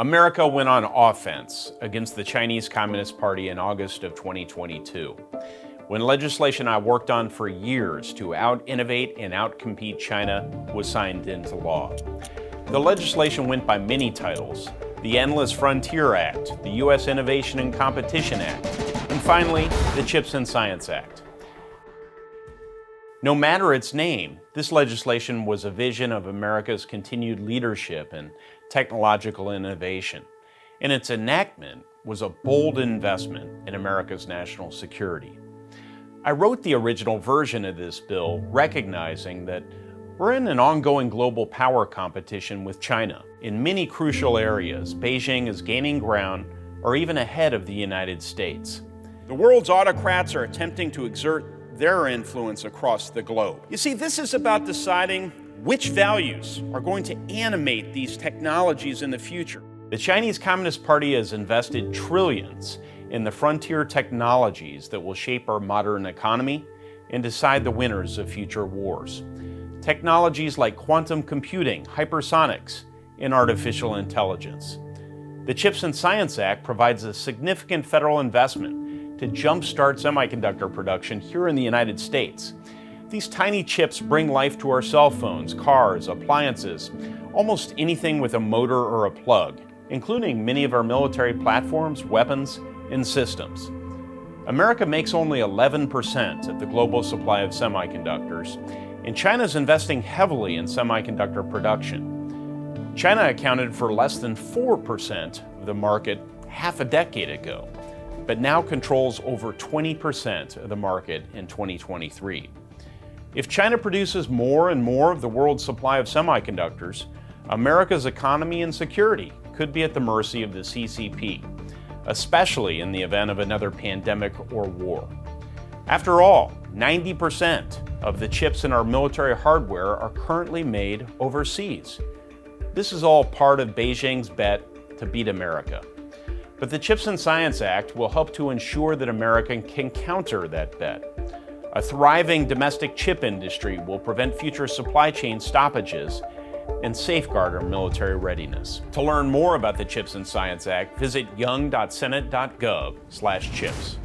America went on offense against the Chinese Communist Party in August of 2022, when legislation I worked on for years to out-innovate and out-compete China was signed into law. The legislation went by many titles: the Endless Frontier Act, the U.S. Innovation and Competition Act, and finally, the CHIPS and Science Act. No matter its name, this legislation was a vision of America's continued leadership and technological innovation, and its enactment was a bold investment in America's national security. I wrote the original version of this bill recognizing that we're in an ongoing global power competition with China. In many crucial areas, Beijing is gaining ground or even ahead of the United States. The world's autocrats are attempting to exert their influence across the globe. You see, this is about deciding which values are going to animate these technologies in the future. The Chinese Communist Party has invested trillions in the frontier technologies that will shape our modern economy and decide the winners of future wars. Technologies like quantum computing, hypersonics, and artificial intelligence. The CHIPS and Science Act provides a significant federal investment to jumpstart semiconductor production here in the United States. These tiny chips bring life to our cell phones, cars, appliances, almost anything with a motor or a plug, including many of our military platforms, weapons, and systems. America makes only 11% of the global supply of semiconductors, and China is investing heavily in semiconductor production. China accounted for less than 4% of the market half a decade ago, but now controls over 20% of the market in 2023. If China produces more and more of the world's supply of semiconductors, America's economy and security could be at the mercy of the CCP, especially in the event of another pandemic or war. After all, 90% of the chips in our military hardware are currently made overseas. This is all part of Beijing's bet to beat America. But the CHIPS and Science Act will help to ensure that America can counter that bet. A thriving domestic chip industry will prevent future supply chain stoppages and safeguard our military readiness. To learn more about the CHIPS and Science Act, visit young.senate.gov/chips.